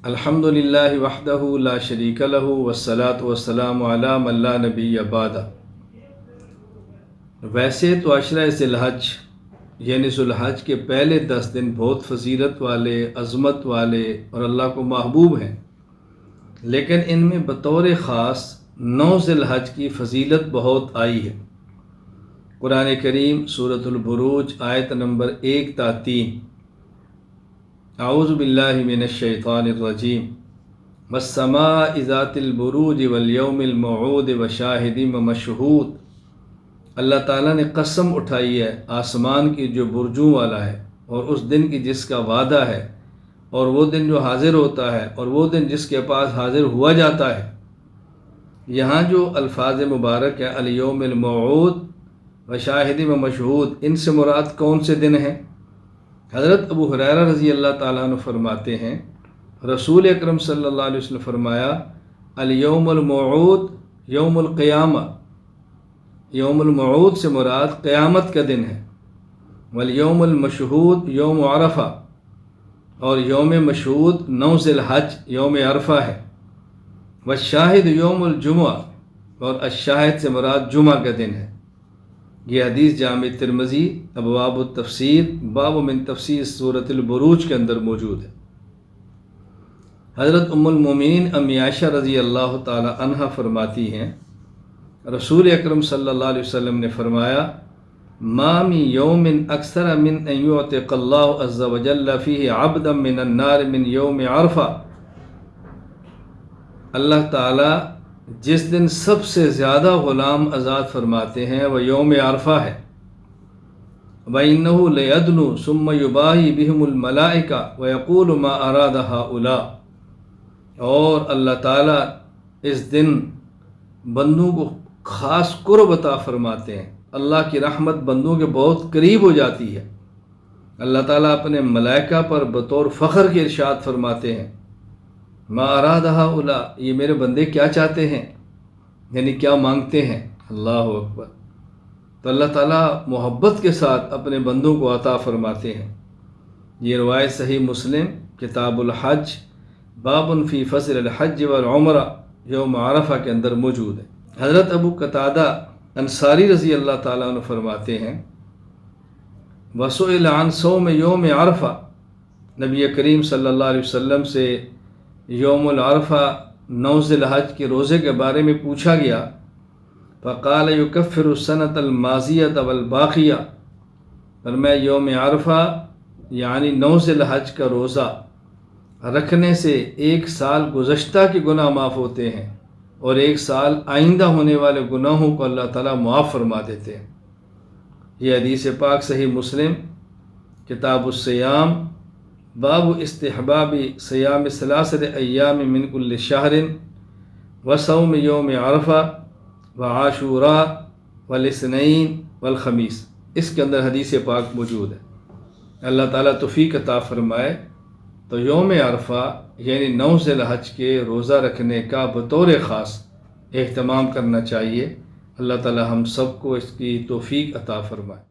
الحمدللہ وحدہ لا شریک لہ والصلاۃ والسلام علی من لا نبی بعد۔ ویسے تو عشرہ ذی الحج یعنی ذو الحج کے پہلے 10 دن بہت فضیلت والے، عظمت والے اور اللہ کو محبوب ہیں، لیکن ان میں بطور خاص 9 ذی الحج کی فضیلت بہت آئی ہے۔ قرآن کریم سورۃ البروج آیت نمبر 1 تا 3۔ اعوذ باللہ من الشیطان الرجیم والسماء ذات البروج والیوم الموعود وشاہد ومشہود۔ اللہ تعالیٰ نے قسم اٹھائی ہے آسمان کی جو برجوں والا ہے، اور اس دن کی جس کا وعدہ ہے، اور وہ دن جو حاضر ہوتا ہے، اور وہ دن جس کے پاس حاضر ہوا جاتا ہے۔ یہاں جو الفاظ مبارک ہے الیوم الموعود وشاہد ومشہود، ان سے مراد کون سے دن ہیں؟ حضرت ابو ہریرہ رضی اللہ تعالیٰ عنہ فرماتے ہیں رسول اکرم صلی اللہ علیہ وسلم فرمایا الیوم الموعود یوم القیامہ، یوم الموعود سے مراد قیامت کا دن ہے، والیوم المشہود یوم عرفہ، اور یوم مشہود 9 ذی الحج یوم عرفہ ہے، والشاہد یوم الجمعہ، اور الشاہد سے مراد جمعہ کا دن ہے۔ یہ حدیث جامع ترمذی ابواب التفسیر باب من تفسیر سورۃ البروج کے اندر موجود ہے۔ حضرت ام المومنین امی عائشہ رضی اللہ تعالی عنہا فرماتی ہیں رسول اکرم صلی اللہ علیہ وسلم نے فرمایا ما من یوم اکثر من ان یعتق اللہ عز وجل فیہ عبدا من النار من یوم عرفہ۔ اللہ تعالی جس دن سب سے زیادہ غلام آزاد فرماتے ہیں وہ یوم عرفہ ہے۔ وَإِنَّهُ لَيَدْنُو ثُمَّ يُبَاهِي بِهِمُ الْمَلَائِكَةُ وَيَقُولُ مَا أَرَادَ هَؤُلَاءِ، اور اللہ تعالیٰ اس دن بندوں کو خاص قرب عطا فرماتے ہیں، اللہ کی رحمت بندوں کے بہت قریب ہو جاتی ہے۔ اللہ تعالیٰ اپنے ملائکہ پر بطور فخر کے ارشاد فرماتے ہیں ما اراد ہؤلاء، یہ میرے بندے کیا چاہتے ہیں، یعنی کیا مانگتے ہیں۔ اللہ اکبر۔ تو اللہ تعالیٰ محبت کے ساتھ اپنے بندوں کو عطا فرماتے ہیں۔ یہ روایت صحیح مسلم کتاب الحج باب فی فضل الحج والعمرہ یوم عرفہ کے اندر موجود ہے۔ حضرت ابو قتادہ انصاری رضی اللہ تعالیٰ عنہ فرماتے ہیں وسئل عن صوم یوم عرفہ، نبی کریم صلی اللہ علیہ وسلم سے یوم العرفہ 9 ذی الحج کے روزے کے بارے میں پوچھا گیا، فقال یکفر السنۃ الماضیۃ والباقیہ، فرمایا یوم عرفہ یعنی 9 ذی الحج کا روزہ رکھنے سے 1 سال گزشتہ کے گناہ معاف ہوتے ہیں، اور 1 سال آئندہ ہونے والے گناہوں کو اللہ تعالیٰ معاف فرما دیتے ہیں۔ یہ حدیث پاک صحیح مسلم کتاب الصیام باب استحباب صیام 3 ایام من کل شہر وصوم یوم عرفہ وعاشوراء والاثنین والخمیس، اس کے اندر حدیث پاک موجود ہے۔ اللہ تعالیٰ توفیق عطا فرمائے تو یوم عرفہ یعنی 9 ذی الحج کے روزہ رکھنے کا بطور خاص اہتمام کرنا چاہیے۔ اللہ تعالیٰ ہم سب کو اس کی توفیق عطا فرمائے۔